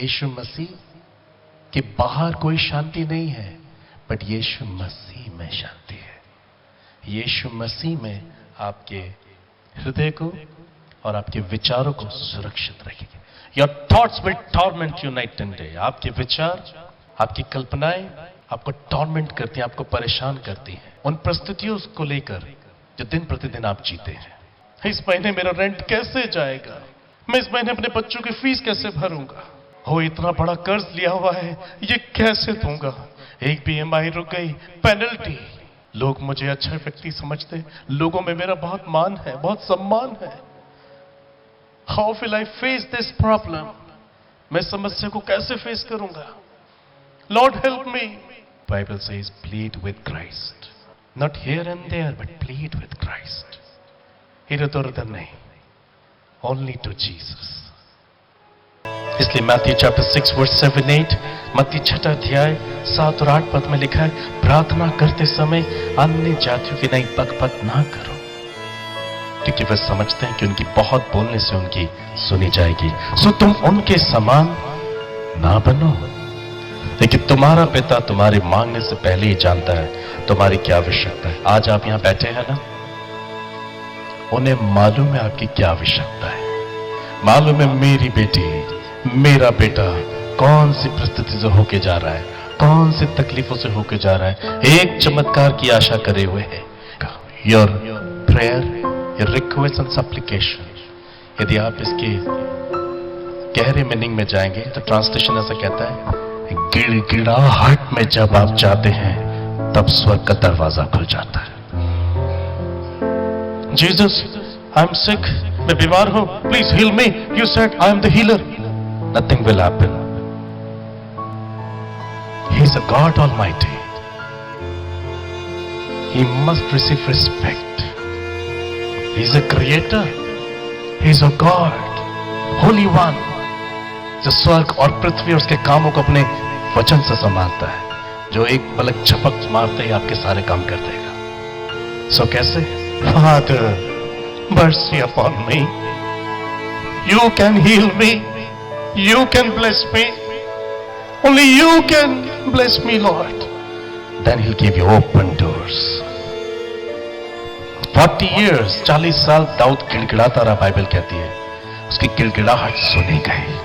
यीशु मसीह के बाहर कोई शांति नहीं है, बट यीशु मसीह में शांति है। यीशु मसीह में आपके हृदय को और आपके विचारों को सुरक्षित रखेंगे। Your thoughts will torment you night and day. आपके विचार, आपकी कल्पनाएं आपको टॉर्मेंट करती हैं, आपको परेशान करती हैं उन परिस्थितियों को लेकर जो दिन प्रतिदिन आप जीते हैं। इस महीने मेरा रेंट कैसे जाएगा, मैं इस महीने अपने बच्चों की फीस कैसे भरूंगा, हो इतना बड़ा कर्ज लिया हुआ है, ये कैसे दूंगा, एक भी EMI रुक गई, पेनल्टी। लोग मुझे अच्छा व्यक्ति समझते, लोगों में मेरा बहुत मान है, बहुत सम्मान है। How will I face this problem, मैं समस्या को कैसे फेस करूंगा। Lord help me. Bible says plead with Christ, not here and there but plead with Christ. इधर उधर नहीं, ओनली टू जीसस। इसलिए मैथ्यू चैप्टर 6 वर्स 7-8, मत्ती 6 अध्याय 7 और 8 पद में लिखा है, प्रार्थना करते समय अन्य जातियों की नई बकबक ना करो, क्योंकि वे समझते हैं कि उनकी बहुत बोलने से उनकी सुनी जाएगी। सो तुम उनके समान ना बनो, लेकिन तुम्हारा पिता तुम्हारे मांगने से पहले ही जानता है तुम्हारी क्या आवश्यकता है। आज आप यहां बैठे हैं ना, उन्हें मालूम है आपकी क्या आवश्यकता है। मालूम है मेरी बेटी, मेरा बेटा कौन सी परिस्थिति से होके जा रहा है, कौन सी तकलीफों से होके जा रहा है, एक चमत्कार की आशा करे हुए है। Your prayer, your request and supplication, यदि आप इसके गहरे मीनिंग में जाएंगे तो ट्रांसलेशन ऐसा कहता है, गिड़गिड़ाहट में जब आप जाते हैं तब स्वर्ग का दरवाजा खुल जाता है। जीसस, आई एम सिक, मैं बीमार हूं, please heal me. You said I am the healer. Nothing will happen. He is a God Almighty. He must receive respect. He is a creator. He is a God, Holy One, जो स्वर्ग और पृथ्वी और उसके कामों को अपने वचन से संभालता है, जो एक पलक झपक मारते ही आपके सारे काम कर देगा। सो कैसे? Father, mercy upon me. You can heal me. You can bless me. Only you can bless me, Lord. Then He'll give you open doors. 40 years, 40 साल दाऊद गिड़गिड़ाता रहा, बाइबल कहती है। उसकी गिड़गिड़ाहट सुनी गई।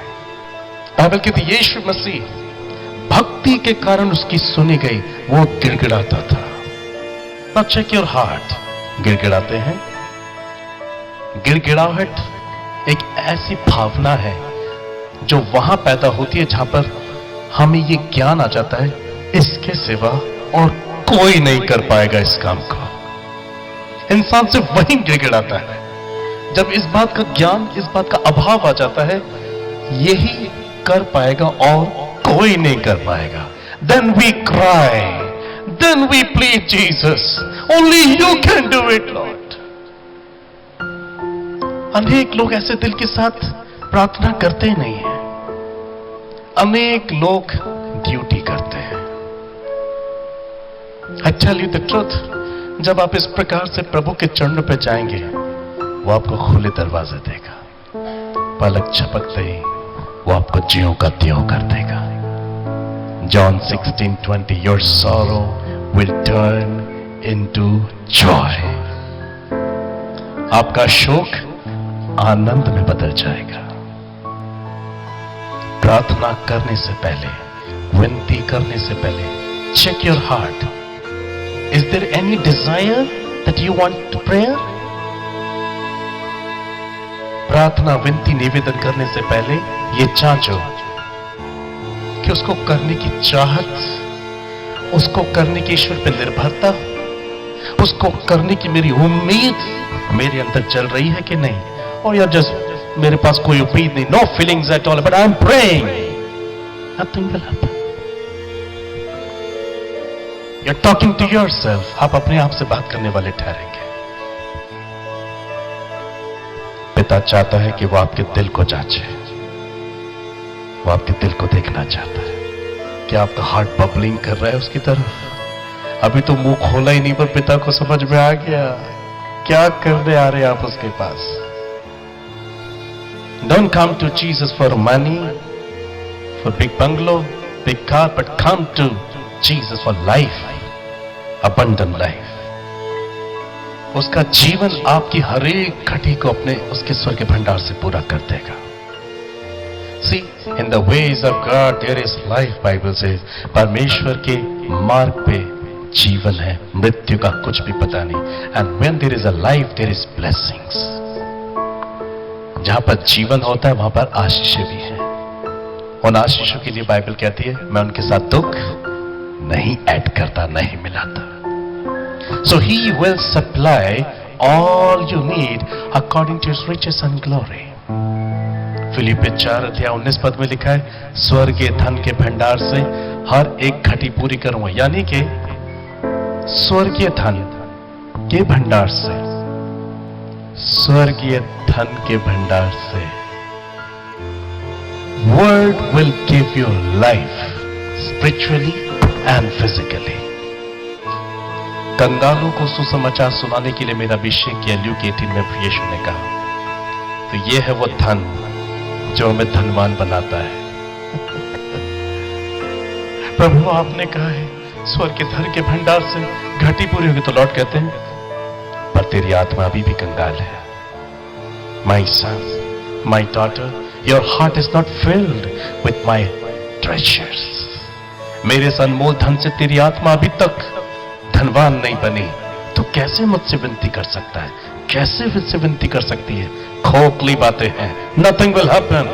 बाइबल कहती है यीशु मसीह भक्ति के कारण उसकी सुनी गई, वो गिड़गिड़ाता था। Now check your heart. गिड़गिड़ाते हैं। गिड़गिड़ाहट एक ऐसी भावना है जो वहां पैदा होती है जहां पर हमें ये ज्ञान आ जाता है, इसके सिवा और कोई नहीं कर पाएगा इस काम को। इंसान से वही गिड़गिड़ाता है जब इस बात का ज्ञान, इस बात का अभाव आ जाता है, यही कर पाएगा और कोई नहीं कर पाएगा। Then we cry, then we plead Jesus, only you can do it, Lord. अनेक लोग ऐसे दिल के साथ प्रार्थना करते ही नहीं है। अनेक लोग ड्यूटी करते हैं। I tell you the truth, जब आप इस प्रकार से प्रभु के चरणों पे जाएंगे, वो आपको खुले दरवाजे देगा। पलक झपकते ही वो आपको ज्यों का त्यों कर देगा। John 16:20, your sorrow will turn into joy. आपका शोक आनंद में बदल जाएगा। प्रार्थना करने से पहले, विनती करने से पहले, check your heart. Is there any desire that you want to prayer? प्रार्थना, विनती, निवेदन करने से पहले ये जांचो कि उसको करने की चाहत, उसको करने की ईश्वर पर निर्भरता, उसको करने की मेरी उम्मीद मेरे अंदर चल रही है कि नहीं। और यार जस्ट मेरे पास कोई उम्मीद नहीं, no feelings at all, but I am praying, nothing will happen. You are talking to yourself. आप अपने आप से बात करने वाले ठहरेंगे। पिता चाहता है कि वो आपके दिल को जांचे, वो आपके दिल को देखना चाहता है कि आपका हार्ट बबलिंग कर रहा है उसकी तरफ। अभी तो मुंह खोला ही नहीं, पर पिता को समझ में आ गया क्या करने आ रहे आप उसके पास। Don't come to Jesus for money, for big bungalow, big car, but come to Jesus for life, abundant life. उसका जीवन आपकी हर एक घटी को अपने उसके स्वर्ग के भंडार से पूरा कर देगा. See, in the ways of God there is life, Bible says. परमेश्वर के मार्ग पे जीवन है, मृत्यु का कुछ भी पता नहीं. And when there is a life, there is blessings. जहां पर जीवन होता है वहां पर आशीषें भी हैं. उन आशीषों के लिए बाइबल कहती है मैं उनके साथ दुख नहीं ऐड करता, नहीं मिलाता. So he will supply all you need according to his riches and glory. फिलिप्पियों 4:19 में लिखा है स्वर्गीय धन के भंडार से हर एक घटी पूरी करूंगा. यानी कि स्वर्गीय धन के भंडार से, स्वर्गीय धन के भंडार से word will give you life spiritually and physically. कंगालों को सुसमाचार सुनाने के लिए मेरा अभिषेक किया, ल्यूक 18 में यीशु ने कहा. तो ये है वो धन जो हमें धनवान बनाता है. प्रभु आपने कहा है स्वर्ग के धन के भंडार से घटी पूरी होगी. तो लॉर्ड कहते हैं पर तेरी आत्मा अभी भी कंगाल है. My son, my daughter, your heart is not filled with my treasures. मेरे इस अनमोल धन से तेरी आत्मा अभी तक धनवान नहीं बनी. तो कैसे मुझसे विनती कर सकता है, कैसे मुझसे विनती कर सकती है? खोखली बातें हैं. Nothing will happen.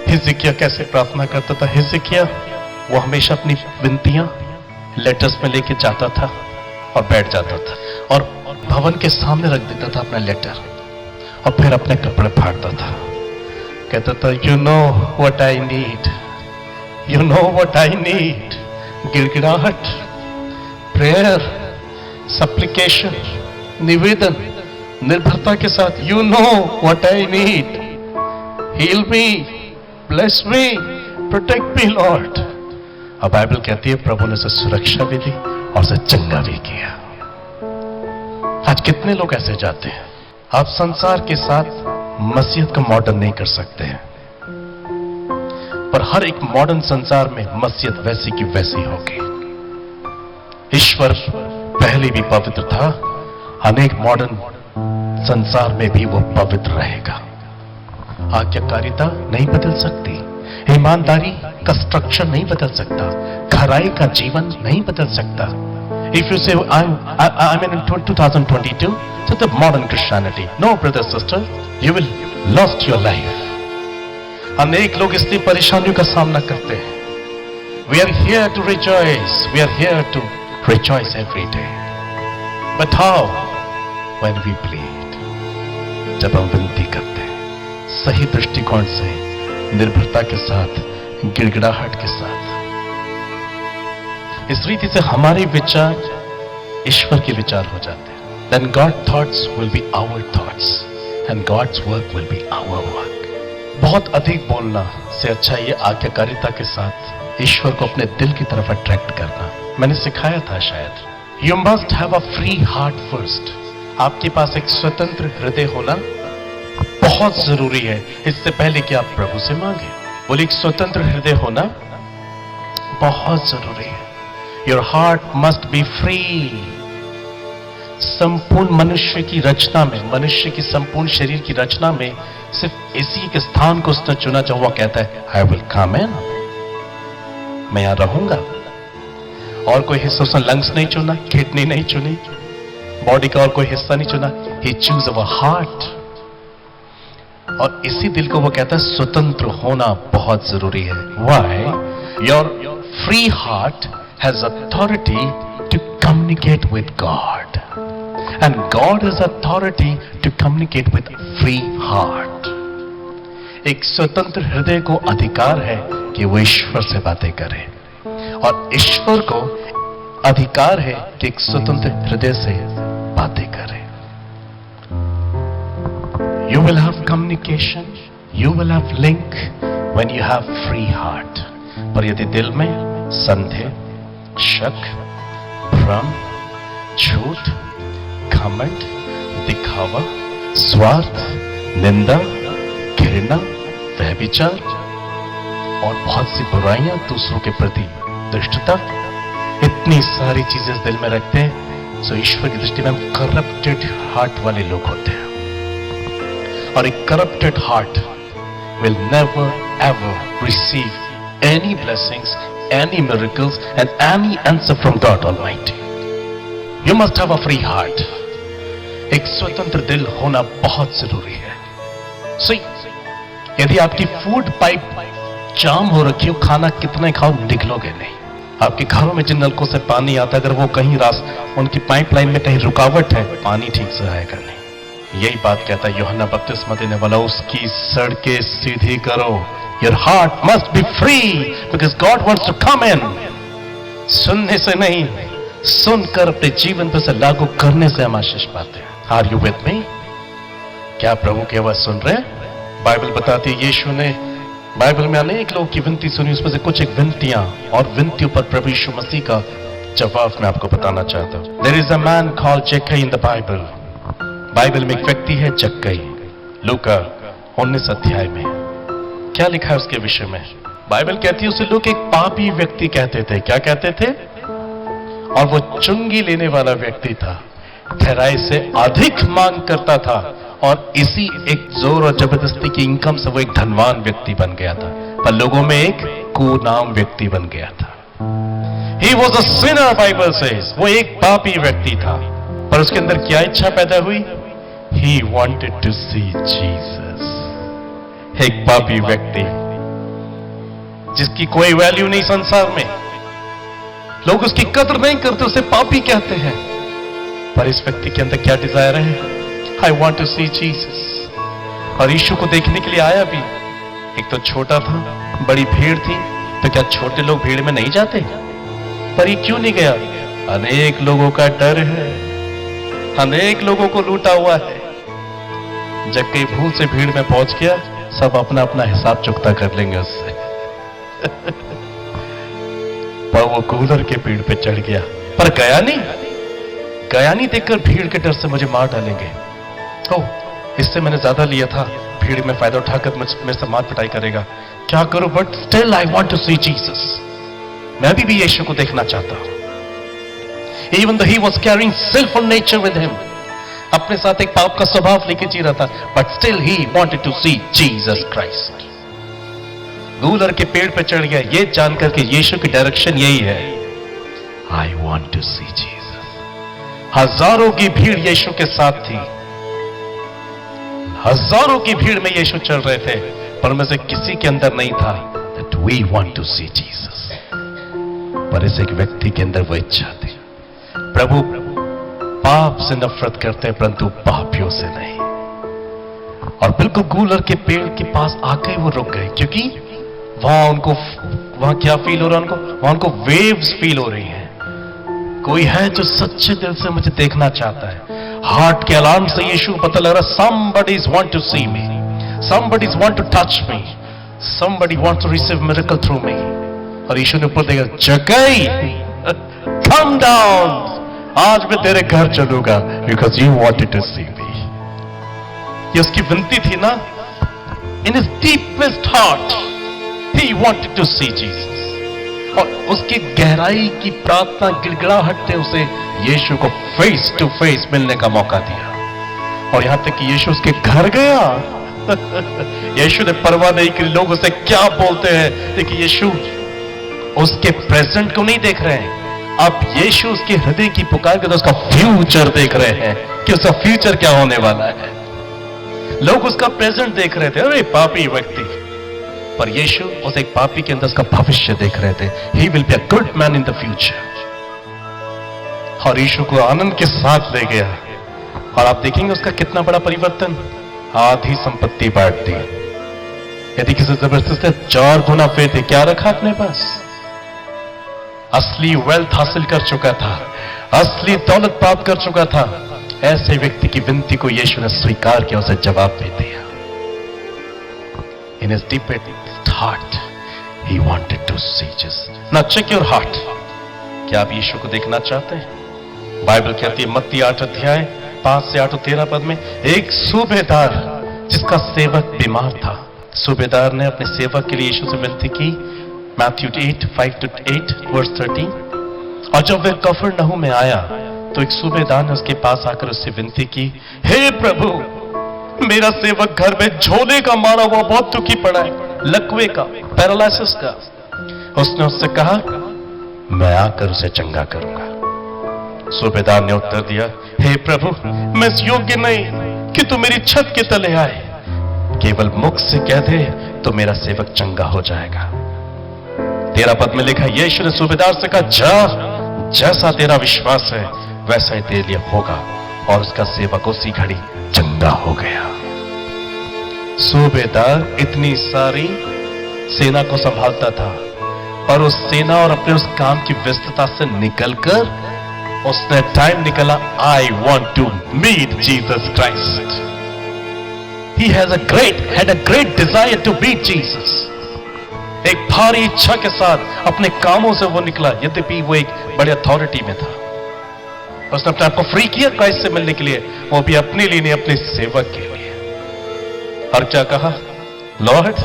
हिजकिय्याह कैसे प्रार्थना करता था? हिजकिय्याह वो हमेशा अपनी विनतियां लेटर्स में लेके जाता था और बैठ जाता था और भवन के सामने रख देता था अपना लेटर और फिर अपने कपड़े फाड़ता था. कहता था you know what I need, you know what I need. गिड़गिड़ाहट, प्रेयर, सप्लिकेशन, निवेदन, निर्भरता के साथ you know what I need. Heal me, bless me, protect me lord. अब बाइबल कहती है प्रभु ने उसे सुरक्षा भी दी और उसे चंगा भी किया. आज कितने लोग ऐसे जाते हैं. आप संसार के साथ मसीहत को मॉडर्न नहीं कर सकते हैं, पर हर एक मॉडर्न संसार में मसीहत वैसी की वैसी होगी. ईश्वर पहले भी पवित्र था, अनेक मॉडर्न संसार में भी वो पवित्र रहेगा. आज्ञाकारिता नहीं बदल सकती, ईमानदारी का स्ट्रक्चर नहीं बदल सकता, खराई का जीवन नहीं बदल सकता. If you say I'm in 2022, so the modern Christianity, no brother sister, you will lost your life. अनेक लोग इसलिए परेशानियों का सामना करते हैं. We are here to rejoice, we are here to rejoice every day. But how? When we plead, जब हम विनती करते हैं सही दृष्टिकोण से, निर्भरता के साथ, गिड़गिड़ाहट के साथ. इस रीति से हमारे विचार ईश्वर के विचार हो जाते हैं. Then God's thoughts will be our thoughts and God's work will be our work. बहुत अधिक बोलना से अच्छा ये आज्ञाकारिता के साथ ईश्वर को अपने दिल की तरफ अट्रैक्ट करना. मैंने सिखाया था शायद. You must have a free heart first. आपके पास एक स्वतंत्र हृदय होना बहुत जरूरी है. इससे पहले कि आप प्रभु से मांगे, बोले एक स्वतंत्र हृदय होना बहुत जरूरी है. Your heart must be free. संपूर्ण मनुष्य की रचना में, मनुष्य की संपूर्ण शरीर की रचना में सिर्फ इसी एक स्थान को उसने चुना जहां वो कहता है आई विल कम इन, मैं यहां रहूंगा. और कोई हिस्सा उसने लंग्स नहीं चुना, किडनी नहीं चुनी, बॉडी का और कोई हिस्सा नहीं चुना. ही चूज अवर हार्ट. और इसी दिल को वो कहता है स्वतंत्र होना बहुत जरूरी है. Why? Your free heart has authority to communicate with God and God has authority to communicate with free heart. एक स्वतंत्र हृदय को अधिकार है कि वो ईश्वर से बातें करे और ईश्वर को अधिकार है कि एक स्वतंत्र हृदय से बातें करे. You will have communication, you will have link when you have free heart. पर यदि दिल में संदेह, शक, भ्रम, झूठ, घमंड, दिखावा, स्वार्थ, निंदा, घृणा, व्यभिचार, और बहुत सी बुराइयां, दूसरों के प्रति दुष्टता, इतनी सारी चीजें दिल में रखते हैं। सो ईश्वर की दृष्टि में हम करप्टेड हार्ट वाले लोग होते हैं, और एक corrupted heart will never ever receive any blessings, any miracles and any answer from God Almighty. You must have a free heart. एक स्वतंत्र दिल होना बहुत जरूरी है। See, यदि आपकी फूड पाइप जाम हो रखी हो, खाना कितना खाओ निकलोगे नहीं। आपके घरों में जिन नलकों से पानी आता है, अगर वो कहीं उनकी पाइपलाइन में कहीं रुकावट है, पानी ठीक से आएगा नहीं। यही बात कहता है यूहन्ना बपतिस्मा देने वाला, उसकी सड़कें सीधी करो। Your heart must be free because God wants to come in. सुनने से नहीं, सुनकर अपने जीवन पर से लागू करने से हम आशीष पाते हैं। Are you with me? क्या प्रभु की आवाज सुन रहे हैं? बाइबल बताती है यीशु ने बाइबल में अनेक लोगों की विनती सुनी, उसमें से कुछ एक विनतियां और विनतियों पर प्रभु यीशु मसीह का जवाब मैं आपको बताना चाहता हूं। There is a man called Zacchaeus in the Bible. Bible में एक व्यक्ति है जक्कई, लूका 19 अध्याय में क्या लिखा है उसके विषय में? बाइबल कहती है उसे लोग एक पापी व्यक्ति कहते थे। क्या कहते थे? और वो चुंगी लेने वाला व्यक्ति था, ठहराए से अधिक मांग करता था, और इसी एक जोर और जबरदस्ती की इनकम से वो एक धनवान व्यक्ति बन गया था, पर लोगों में एक कुनाम व्यक्ति बन गया था। He was a sinner, Bible says. वो एक पापी व्यक्ति था, पर उसके अंदर क्या इच्छा पैदा हुई? He wanted to see Jesus. एक पापी व्यक्ति जिसकी कोई वैल्यू नहीं संसार में, लोग उसकी कदर नहीं करते, उसे पापी कहते हैं, पर इस व्यक्ति के अंदर क्या डिजायर है? I want to see Jesus. और यीशु को देखने के लिए आया भी। एक तो छोटा था, बड़ी भीड़ थी, तो क्या छोटे लोग भीड़ में नहीं जाते? पर ये क्यों नहीं गया? अनेक लोगों का डर है, अनेक लोगों को लूटा हुआ है। जब कई भूल से भीड़ में पहुंच गया, सब अपना अपना हिसाब चुकता कर लेंगे उससे। पर वो कूलर के पेड़ पे चढ़ गया, पर गया नहीं देखकर भीड़ के डर से मुझे मार डालेंगे, इससे मैंने ज्यादा लिया था, भीड़ में फायदा उठाकर मेरे से मार पिटाई करेगा, क्या करूं? But still I want to see Jesus. मैं भी यीशु को देखना चाहता हूं। Even though he was carrying sinful nature with him, अपने साथ एक पाप का स्वभाव लेके जी रहा था, but still he wanted to see Jesus Christ. गूलर के पेड़ पे चढ़ गया, ये जानकर के यीशु की डायरेक्शन यही है, I want to see Jesus. हजारों की भीड़ यीशु के साथ थी, हजारों की भीड़ में यीशु चल रहे थे, पर में से किसी के अंदर नहीं था that we want to see Jesus. पर इस एक व्यक्ति के अंदर वो इच्छा थी। प्रभु पाप से नफरत करते हैं, परंतु पापियों से नहीं। और बिल्कुल गूलर के पेड़ के पास आके वो रुक गए, क्योंकि वहां क्या फील हो रहा है उनको? वहां उनको वेव्स फील हो रही हैं। कोई है जो सच्चे दिल से मुझे देखना चाहता है। हार्ट के अलार्म से यीशु को पता लग रहा, somebody's want to see me, somebody's want to touch me, somebody wants to receive miracle through me. और यीशु ने ऊपर देखा, जक्कई come down, आज मैं तेरे घर चलूंगा, because you wanted to see me. ये उसकी विनती थी ना, in his deepest heart he wanted to see Jesus. और उसकी गहराई की प्रार्थना, गिड़गिड़ाहट ने उसे यीशु को फेस टू फेस मिलने का मौका दिया। और यहां तक कि यीशु उसके घर गया। यीशु ने परवाह नहीं की लोग उसे क्या बोलते हैं, लेकिन यीशु उसके प्रेजेंट को नहीं देख रहे हैं। अब यीशु उसके हृदय की पुकार के तो उसका फ्यूचर देख रहे हैं कि उसका फ्यूचर क्या होने वाला है। लोग उसका प्रेजेंट देख रहे थे, अरे पापी व्यक्ति, पर यीशु उस एक पापी के अंदर उसका भविष्य देख रहे थे। He will be a good man in the future. और यीशु को आनंद के साथ ले गया, और आप देखेंगे उसका कितना बड़ा परिवर्तन। आधी संपत्ति बांट दी, यदि किसी जबरदस्ती 4 गुना फेंके, क्या रखा अपने पास? असली वेल्थ हासिल कर चुका था, असली दौलत प्राप्त कर चुका था। ऐसे व्यक्ति की विनती को यीशु ने स्वीकार किया, उसे जवाब दे दिया। In his deepest heart, he wanted to see Jesus. Now check your heart. क्या आप यीशु को देखना चाहते हैं? बाइबल कहती है मत्ती 8 अध्याय 5 से 8 और 13 पद में, एक सूबेदार जिसका सेवक बीमार था सूबेदार ने अपने सेवक के लिए यीशु से विनती की, मैथ्यू 8:5-8 वर्स 13। और जब वह कफरनहूम में आया तो एक सूबेदार ने उसके पास आकर उससे विनती की, हे प्रभु, मेरा सेवक घर में झोले का मारा हुआ बहुत दुखी पड़ा है, लकवे का, पैरालिसिस का। उसने उससे कहा, मैं आकर उसे चंगा करूंगा। सूबेदार ने उत्तर दिया, हे प्रभु, मैं इस योग्य नहीं कि तू मेरी छत के तले आए, केवल मुख से कह दे तो मेरा सेवक चंगा हो जाएगा। 13 पद में लिखा, यीशु ने सूबेदार से कहा, जा, जैसा तेरा विश्वास है वैसा ही तेरे लिए होगा। और उसका सेवक उसी घड़ी चंगा हो गया। सूबेदार इतनी सारी सेना को संभालता था, और उस सेना और अपने उस काम की व्यस्तता से निकलकर उसने टाइम निकाला, I want to meet Jesus Christ. He had a great desire to meet Jesus. एक भारी इच्छा के साथ अपने कामों से वो निकला, यद्यपि वो एक बड़े अथॉरिटी में था। उसने अपने आप को फ्री किया क्राइस्ट से मिलने के लिए, वो भी अपने लिए नहीं, अपने सेवक के लिए। और क्या कहा, लॉर्ड,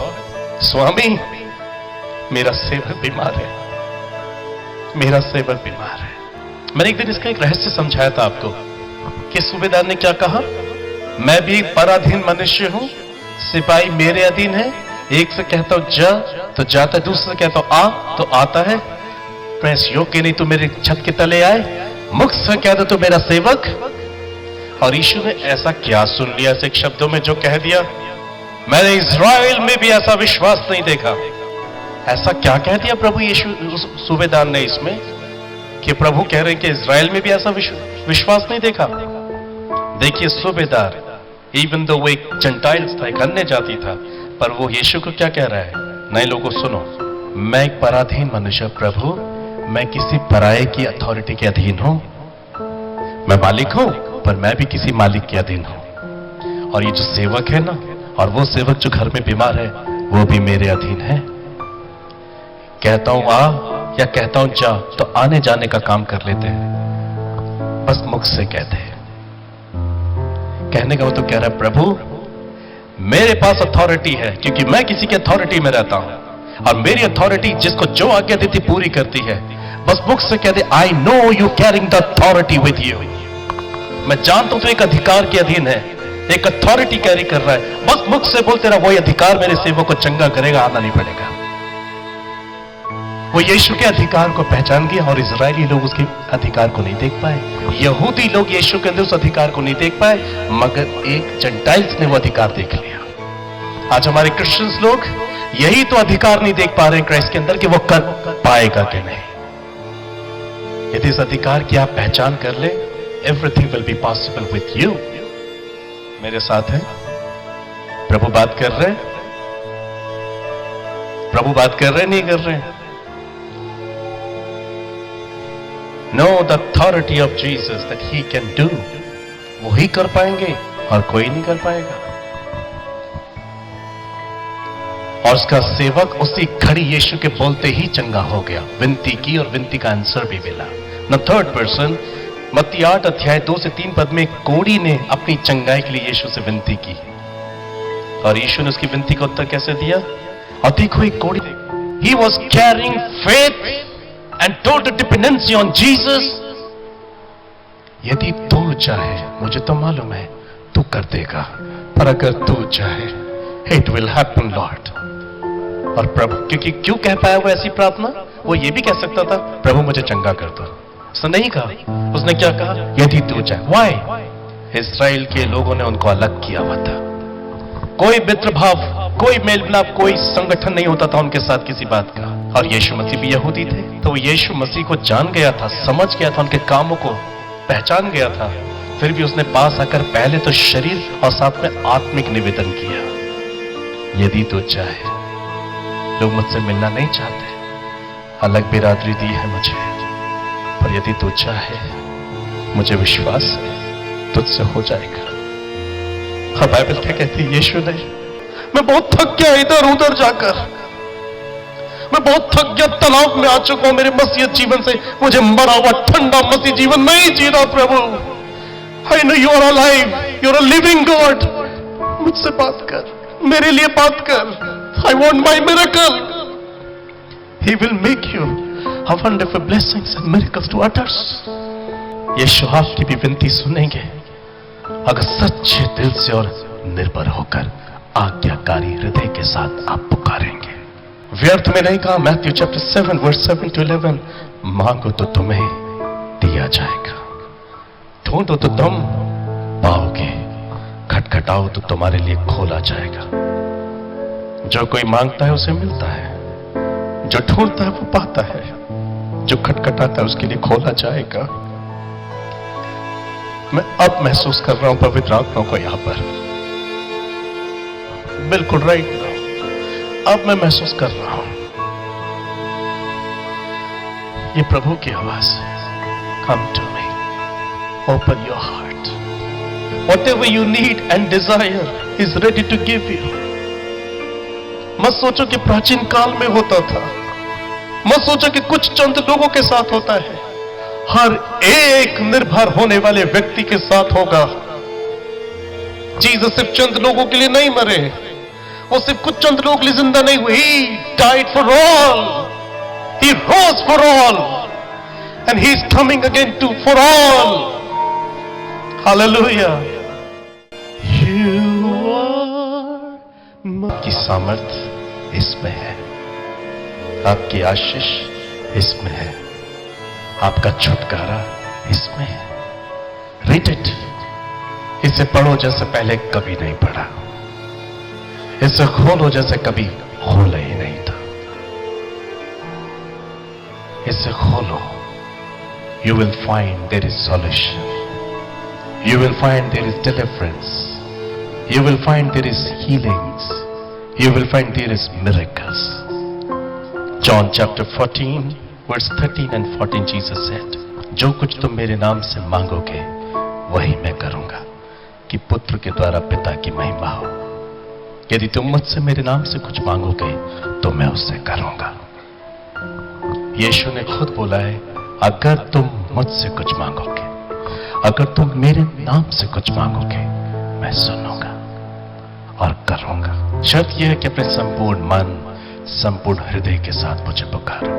स्वामी, मेरा सेवक बीमार है, मेरा सेवक बीमार है। मैंने एक दिन इसका एक रहस्य समझाया था आपको कि सूबेदार ने क्या कहा, मैं भी एक पराधीन मनुष्य हूं, सिपाही मेरे अधीन है, एक से कहता हूं जा तो जाता है, दूसरे से कहता हूं आ तो आता है, मैं इस योग्य नहीं तो मेरे छत के तले आए, मुख से कह दो तो मेरा सेवक। और यीशु ने ऐसा क्या सुन लिया ऐसे शब्दों में जो कह दिया, मैंने इज़राइल में भी ऐसा विश्वास नहीं देखा। ऐसा क्या कह दिया प्रभु यीशु सूबेदार ने इसमें कि प्रभु कह रहे हैं कि इज़राइल में भी ऐसा विश्वास नहीं देखा। देखिए सूबेदार, इवन दो वो एक जेंटाइल्स था, एक अन्य जाति था, पर वो यीशु को क्या कह रहा है, नए लोगों सुनो, मैं एक पराधीन मनुष्य, प्रभु मैं किसी पराये की अथॉरिटी के अधीन हूं, मैं मालिक हूं पर मैं भी किसी मालिक के अधीन हूं। और ये जो सेवक है ना, और वो सेवक जो घर में बीमार है, वो भी मेरे अधीन है। कहता हूं आ या कहता हूं जा तो आने जाने का काम कर लेते हैं, बस मुख से कहते हैं। कहने का वो तो कह रहा है, प्रभु मेरे पास अथॉरिटी है क्योंकि मैं किसी की अथॉरिटी में रहता हूं, और मेरी अथॉरिटी जिसको जो आज्ञा देती पूरी करती है। बस मुख से कह दे, I know you carrying the authority with you, मैं जानता हूं तो एक अधिकार के अधीन है, एक अथॉरिटी कैरी कर रहा है। बस मुख से बोलते रहा, वही अधिकार मेरे सेवक को चंगा करेगा, आना नहीं पड़ेगा। वो यीशु के अधिकार को पहचान गया, और इजरायली लोग उसके अधिकार को नहीं देख पाए, यहूदी लोग यीशु के अंदर उस अधिकार को नहीं देख पाए, मगर एक जेंटाइल्स ने वो अधिकार देख लिया। आज हमारे क्रिश्चियंस लोग यही तो अधिकार नहीं देख पा रहे हैं क्राइस्ट के अंदर कि वो कर पाएगा कि नहीं। यदि इस अधिकार की आप पहचान कर ले, everything will be possible with you. मेरे साथ है, प्रभु बात कर रहे हैं, प्रभु बात कर रहे नहीं कर रहे हैं। Know the authority of Jesus that he can do, वो ही कर पाएंगे और कोई नहीं कर पाएगा। और उसका सेवक उसी घड़ी यीशु के बोलते ही चंगा हो गया, विनती की और विनती का आंसर भी मिला। न थर्ड पर्सन, मत्ती 8 अध्याय 2 से 3 पद में कोढ़ी ने अपनी चंगाई के लिए यीशु से विनती की, और यीशु ने उसकी विनती का उत्तर कैसे दिया। और देखो एक कोढ़ी, he was carrying faith and total dependency on Jesus। यदि तू चाहे, मुझे तो मालूम है तू कर देगा, पर अगर तू चाहे, it will happen Lord। और प्रभु, क्योंकि क्यों कह पाया वो ऐसी प्रार्थना, वो ये भी कह सकता था, प्रभु मुझे चंगा कर दो, उसने नहीं कहा। उसने क्या कहा, यदि तू चाहे। वाई? इस्राएल के लोगों ने उनको अलग किया हुआ था, कोई मित्र भाव, कोई मेल मिलाप, कोई संगठन नहीं होता था उनके साथ किसी बात का। और यीशु मसीह भी यहूदी थे, तो वो यीशु मसीह को जान गया था, समझ गया था, उनके कामों को पहचान गया था। फिर भी उसने पास आकर पहले तो शरीर और साथ में आत्मिक निवेदन किया, यदि तू चाहे। लोग मुझसे मिलना नहीं चाहते, अलग बिरादरी दी है मुझे, पर यदि तू चाहे, मुझे विश्वास है तुझसे हो जाएगा। हाँ, बाइबल क्या कहती है, यीशु ने, मैं बहुत थक गया इधर उधर जाकर, मैं बहुत थक गया, तनाव में आ चुका हूं मेरे मसीहत जीवन से, मुझे मरा हुआ ठंडा मसीह जीवन नहीं जी रहा। प्रभु, I know you are alive, you are a living God, मुझसे बात कर। मेरे लिए बात कर, I want my miracle. He will make you a wonderful blessings and miracles to others. यीशु आपकी भी विनती सुनेंगे अगर सच्चे दिल से और निर्भर होकर आज्ञाकारी हृदय के साथ आप पुकारेंगे। व्यर्थ में नहीं कहा। मैथ्यू चैप्टर 7 वर्स 7 to 11, मांगो तो तुम्हें दिया जाएगा, ढूंढो तो तुम पाओगे, खटखटाओ तो तुम्हारे लिए खोला जाएगा। जो कोई मांगता है उसे मिलता है, जो ढूंढता है वो पाता है, जो खटखटाता है उसके लिए खोला जाएगा। मैं अब महसूस कर रहा हूं पवित्र आत्मा को यहां पर, बिल्कुल राइट नाउ अब मैं महसूस कर रहा हूं ये प्रभु की आवाज है। Come to me, open your heart, whatever you need and desire is ready to give you. मत सोचो कि प्राचीन काल में होता था, मत सोचो कि कुछ चंद लोगों के साथ होता है। हर एक निर्भर होने वाले व्यक्ति के साथ होगा। जीसस सिर्फ चंद लोगों के लिए नहीं मरे, वो सिर्फ कुछ चंद लोगों के लिए जिंदा नहीं हुए। He died for all, He rose for all, and He is coming again for all. Hallelujah. You are की सामर्थ इसमें है, आपकी आशीष इसमें है, आपका छुटकारा इसमें है। रीड इट, इसे पढ़ो जैसे पहले कभी नहीं पढ़ा, इसे खोलो जैसे कभी खोला ही नहीं था। इसे खोलो, you will find there is solution, you will find there is deliverance, you will find there is healings, you will find there is miracles. John chapter 14 verse 13 and 14, Jesus said, जो कुछ तुम मेरे नाम से मांगोगे वही मैं करूंगा, कि पुत्र के द्वारा पिता की महिमा हो। यदि तुम मुझसे मेरे नाम से कुछ मांगोगे तो मैं उससे करूंगा। यीशु ने खुद बोला है, अगर तुम मुझसे कुछ मांगोगे, अगर तुम मेरे नाम से कुछ मांगोगे, मैं सुनूंगा और करूंगा। शर्त यह है कि अपने संपूर्ण मन, संपूर्ण हृदय के साथ मुझे पुकारो।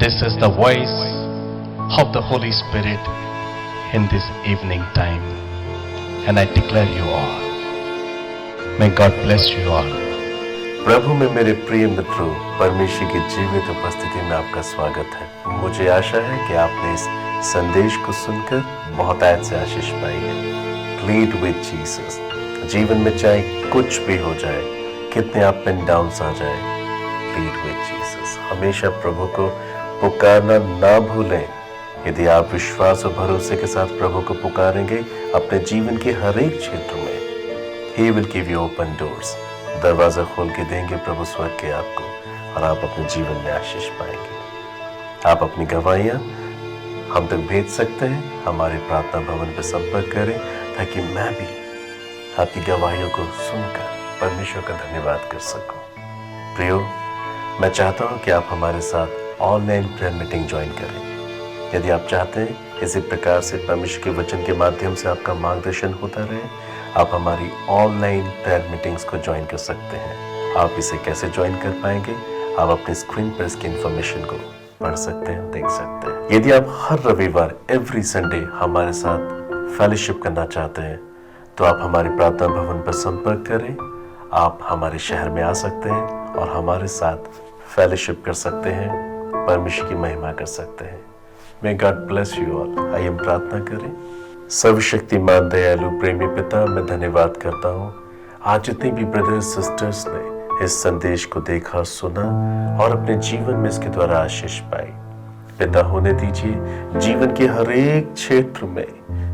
This is the voice of the Holy Spirit in this evening time, and I declare you all. May God bless you all. प्रभु में मेरे प्रिय मित्रों, परमेश्वर की जीवित उपस्थिति में आपका स्वागत है। मुझे आशा है कि आपने इस संदेश को सुनकर बहुतायत से आशीष पाई है। Plead with Jesus. जीवन में चाहे कुछ भी हो जाए, कितने अप एंड डाउन्स आ जाए, Plead with Jesus. हमेशा प्रभु को पुकारना ना भूलें। यदि आप विश्वास और भरोसे के साथ प्रभु को पुकारेंगे अपने जीवन के हर एक क्षेत्र में, He will give you open doors. दरवाजा खोल के देंगे प्रभु स्वर्ग के आपको, और आप अपने जीवन में आशीष पाएंगे। आप अपनी गवाहियां हम तक भेज सकते हैं। हमारे प्रार्थना भवन पर संपर्क करें ताकि मैं भी आपकी गवाहियों को सुनकर परमेश्वर का धन्यवाद कर सकूं। प्रियो, मैं चाहता हूं कि आप हमारे साथ ऑनलाइन प्रेयर मीटिंग ज्वाइन करें। यदि आप चाहते हैं इसी प्रकार से परमेश्वर के वचन के माध्यम से आपका मार्गदर्शन होता रहे, आप हमारी ऑनलाइन प्रेयर मीटिंग्स को ज्वाइन कर सकते हैं। आप इसे कैसे ज्वाइन कर पाएंगे, आप अपनी स्क्रीन पर इसकी इंफॉर्मेशन को पढ़ सकते हैं, देख सकते हैं। यदि आप हर रविवार एवरी संडे हमारे साथ फेलोशिप करना चाहते हैं तो आप हमारे प्रार्थना भवन पर संपर्क करें। आप हमारे शहर में आ सकते हैं और हमारे साथ फेलोशिप कर सकते हैं, परमेश्वर की महिमा कर सकते हैं। May God bless you all। आइए हम प्रार्थना करें। सर्वशक्तिमान दयालु प्रेमी पिता, मैं धन्यवाद करता हूँ आज जितने भी ब्रदर्स सिस्टर्स ने इस संदेश को देखा, सुना और अपने जीवन में इसके द्वारा आशीष पाई। पिता, होने दीजिए जीवन के हर एक क्षेत्र में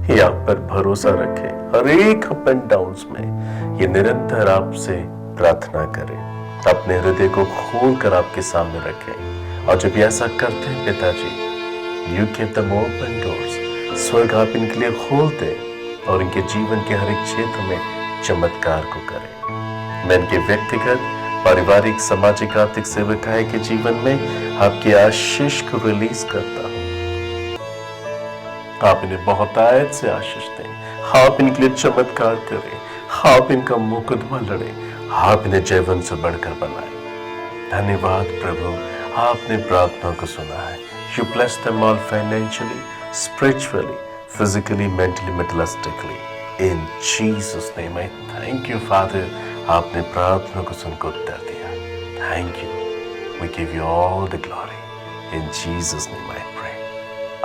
ये आप पर भरोसा रखे, हर एक अप एंड डाउन्स में ये निरंतर आपसे प्रार्थना करें, अपने हृदय को खोल कर आपके सामने रखें। और जब ऐसा करते हैं पिताजी, you give them open doors, स्वर्ग आप इनके लिए खोलते और इनके जीवन के हर एक क्षेत्र में चमत्कार को करें। मैं इनके व्यक्तिगत, पारिवारिक, सामाजिक, आर्थिक सेवकाई के जीवन में आपकी आशीष को रिलीज करता हूं। आप इन्हें बहुतायत से आशीष दें, आप इनके लिए चमत्कार करें, आप इनका मुकदमा लड़े, आप इन्हें जीवन से बढ़कर बनाए। धन्यवाद प्रभु, आपने प्रार्थना को सुना है। You bless them all financially, spiritually, physically, mentally, materialistically. In Jesus name I thank you father, आपने प्रार्थना को सुनकर उत्तर दिया। Thank you, we give you all the glory. In Jesus name I pray,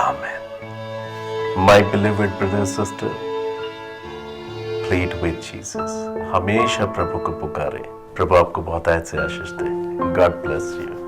amen. My beloved brother sister, plead with Jesus. हमेशा प्रभु को पुकारे, प्रभु आपको बहुत से आशीष दे। God bless you.